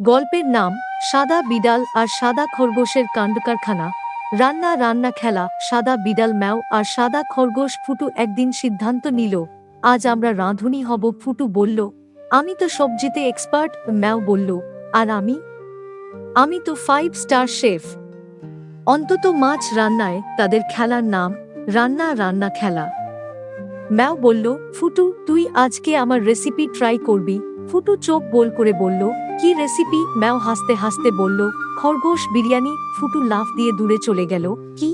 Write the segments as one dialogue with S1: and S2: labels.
S1: গল্পের নাম সাদা বিড়াল আর সাদা খরগোশের কাণ্ডকারখানা। রান্না রান্না খেলা। সাদা বিড়াল ম্যাও আর সাদা খরগোশ ফুটু একদিন সিদ্ধান্ত নিল, আজ আমরা রাঁধুনি হব। ফুটু বলল, আমি তো সবজিতে এক্সপার্ট। ম্যাও বলল, আর আমি আমি তো 5 স্টার শেফ। অন্তত মাছ রান্নায়। তাদের খেলার নাম রান্না রান্না খেলা। ম্যাও বলল, ফুটু তুই আজকে আমার রেসিপি ট্রাই করবি। ফুটু চোখ গোল করে বলল, কি রেসিপি? ম্যাও হাসতে হাসতে বলল, খরগোশ বিরিয়ানি। ফুটু লাফ দিয়ে দূরে চলে গেল। কি,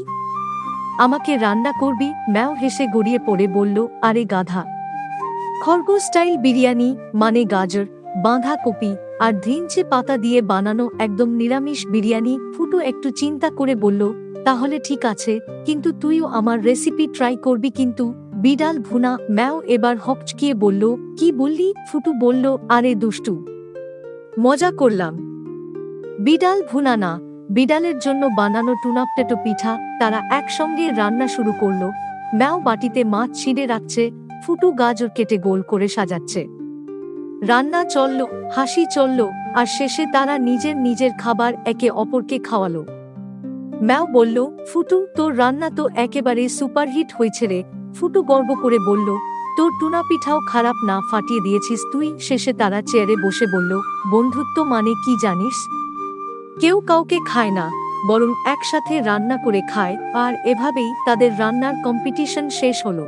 S1: আমাকে রান্না করবি? ম্যাও হেসে গড়িয়ে পড়ে বলল, আরে গাধা, খরগোশ স্টাইল বিরিয়ানি মানে গাজর, বাঁধাকপি আর ধনিয়া পাতা দিয়ে বানানো একদম নিরামিষ বিরিয়ানি। ফুটু একটু চিন্তা করে বলল, তাহলে ঠিক আছে, কিন্তু তুইও আমার রেসিপি ট্রাই করবি কিন্তু। বিড়াল ভুনা। ম্যাও এবার হকচকিয়ে বলল, কি বললি? ফুটু বলল, আরে দুষ্টু, মজা করলাম। বিড়াল ভুনা না, বিড়ালের জন্য বানানো টুনাপটেটো পিঠা। তারা একসঙ্গে রান্না শুরু করল। ম্যাও বাটিতে মাছ ছিঁড়ে রাখছে, ফুটু গাজর কেটে গোল করে সাজাচ্ছে। রান্না চলল, হাসি চলল, আর শেষে তারা নিজের নিজের খাবার একে অপরকে খাওয়ালো। ম্যাও বলল, ফুটু তোর রান্না তো একেবারে সুপারহিট হয়েছে রে। ফুটু গর্ব করে বলল, তোর টুনা পিঠাও খারাপ না, ফাটিয়ে দিয়েছিস তুই। শেষে তারা চেয়ারে বসে বলল, বন্ধুত্ব মানে কি জানিস? কেউ কাউকে খায় না, বরং একসাথে রান্না করে খায়। আর এভাবেই তাদের রান্নার কম্পিটিশন শেষ হলো।